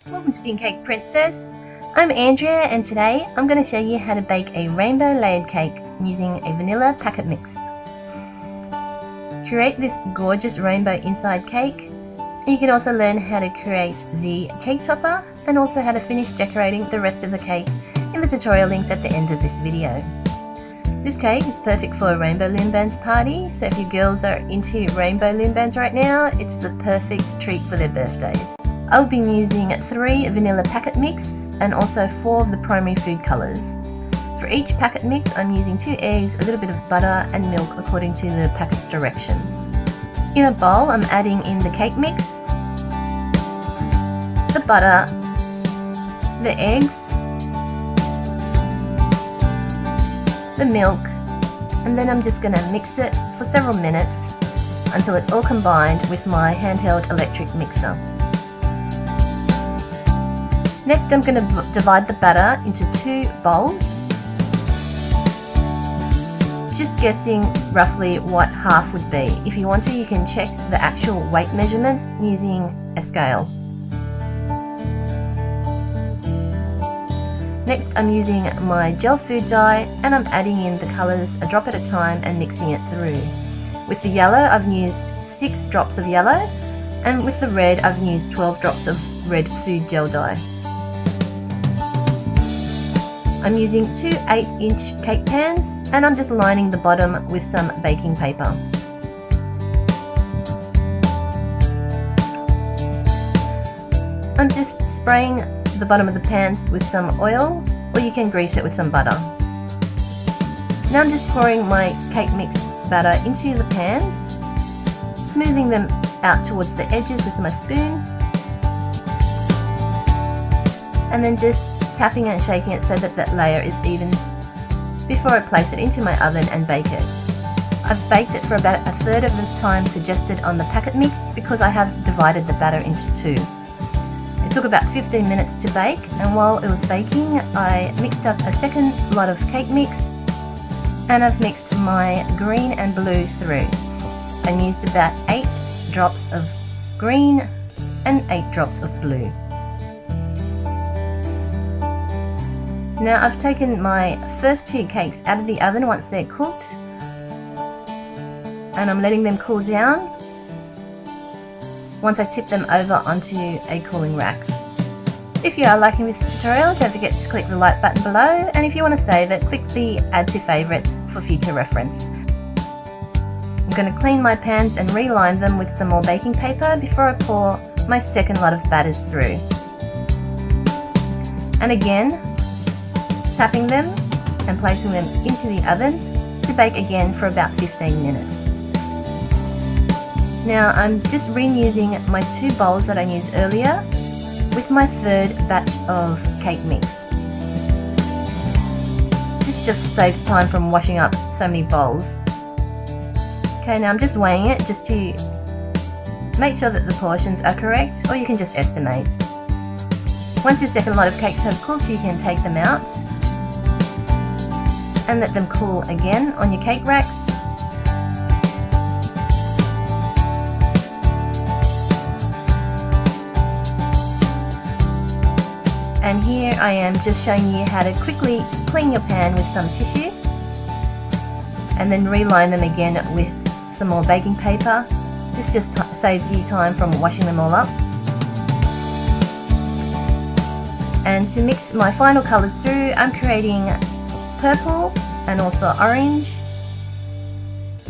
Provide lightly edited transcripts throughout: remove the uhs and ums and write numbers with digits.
Welcome to Cake Princess. I'm Andrea and today I'm going to show you how to bake a rainbow layered cake using a vanilla packet mix. Create this gorgeous rainbow inside cake. You can also learn how to create the cake topper and also how to finish decorating the rest of the cake in the tutorial links at the end of this video. This cake is perfect for a rainbow loom bands party, so if your girls are into rainbow loom bands right now, it's the perfect treat for their birthdays. I'll be using 3 vanilla packet mix and also 4 of the primary food colours. For each packet mix I'm using 2 eggs, a little bit of butter and milk according to the packet's directions. In a bowl I'm adding in the cake mix, the butter, the eggs, the milk, and then I'm just going to mix it for several minutes until it's all combined with my handheld electric mixer. Next I'm going to divide the batter into 2 bowls, just guessing roughly what half would be. If you want to, you can check the actual weight measurements using a scale. Next I'm using my gel food dye and I'm adding in the colours a drop at a time and mixing it through. With the yellow I've used 6 drops of yellow, and with the red I've used 12 drops of red food gel dye. I'm using 2 8-inch cake pans and I'm just lining the bottom with some baking paper. I'm just spraying the bottom of the pans with some oil, or you can grease it with some butter. Now I'm just pouring my cake mix batter into the pans, smoothing them out towards the edges with my spoon, and then just tapping and shaking it so that that layer is even before I place it into my oven and bake it. I've baked it for about 1/3 of the time suggested on the packet mix because I have divided the batter into 2. It took about 15 minutes to bake, and while it was baking I mixed up a second lot of cake mix and I've mixed my green and blue through. I used about 8 drops of green and 8 drops of blue. Now I've taken my first 2 cakes out of the oven once they're cooked and I'm letting them cool down once I tip them over onto a cooling rack. If you are liking this tutorial, don't forget to click the like button below, and if you want to save it, click the add to favourites for future reference. I'm going to clean my pans and reline them with some more baking paper before I pour my second lot of batters through. And again, tapping them and placing them into the oven to bake again for about 15 minutes. Now I'm just reusing my 2 bowls that I used earlier with my 3rd batch of cake mix. This just saves time from washing up so many bowls. Okay, now I'm just weighing it just to make sure that the portions are correct, or you can just estimate. Once your second lot of cakes have cooked, you can take them out and let them cool again on your cake racks. And here I am just showing you how to quickly clean your pan with some tissue and then reline them again with some more baking paper. This just saves you time from washing them all up. And to mix my final colours through, I'm creating purple and also orange.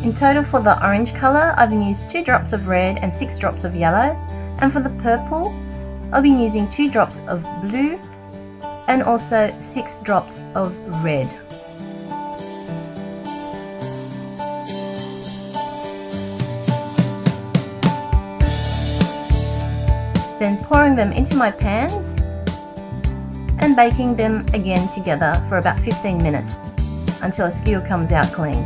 In total for the orange colour I've used 2 drops of red and 6 drops of yellow, and for the purple I'll be using 2 drops of blue and also 6 drops of red. Then pouring them into my pans and baking them again together for about 15 minutes until a skewer comes out clean.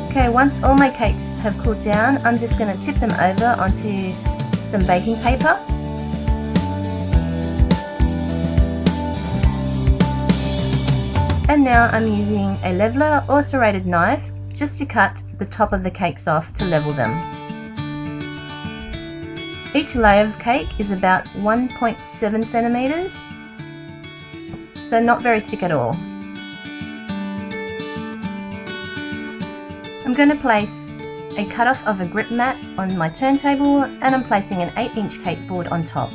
Okay, once all my cakes have cooled down, I'm just going to tip them over onto some baking paper And now I'm using a leveler or serrated knife just to cut the top of the cakes off to level them. Each layer of cake is about 1.7 centimeters, so not very thick at all. I'm going to place a cutoff of a grip mat on my turntable, and I'm placing an 8-inch cake board on top.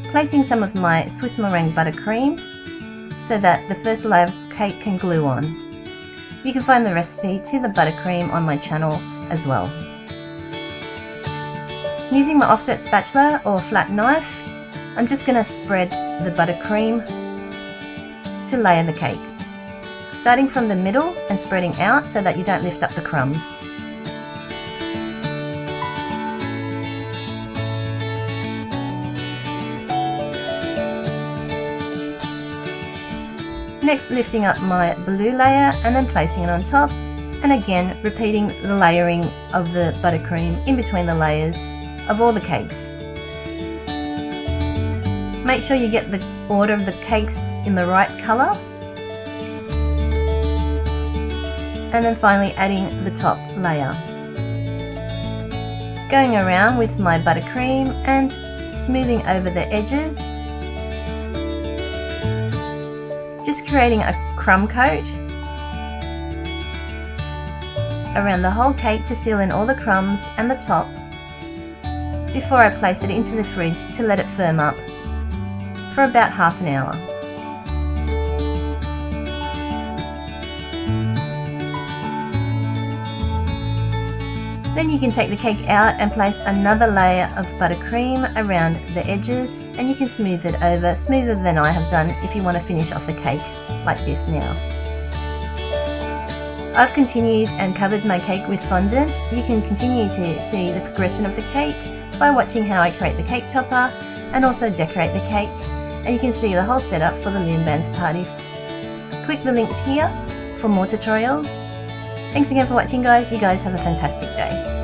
Placing some of my Swiss meringue buttercream so that the first layer of cake can glue on. You can find the recipe to the buttercream on my channel as well. Using my offset spatula or flat knife, I'm just going to spread the buttercream to layer the cake, starting from the middle and spreading out so that you don't lift up the crumbs. Next, lifting up my blue layer and then placing it on top, and again repeating the layering of the buttercream in between the layers of all the cakes. Make sure you get the order of the cakes in the right colour, and then finally adding the top layer. Going around with my buttercream and smoothing over the edges, just creating a crumb coat around the whole cake to seal in all the crumbs and the top before I place it into the fridge to let it firm up for about half an hour. Then you can take the cake out and place another layer of buttercream around the edges, and you can smooth it over, smoother than I have done if you want to finish off the cake like this now. I've continued and covered my cake with fondant. You can continue to see the progression of the cake by watching how I create the cake topper and also decorate the cake, and you can see the whole setup for the Loom Bands party. Click the links here for more tutorials. Thanks again for watching, guys. You guys have a fantastic day.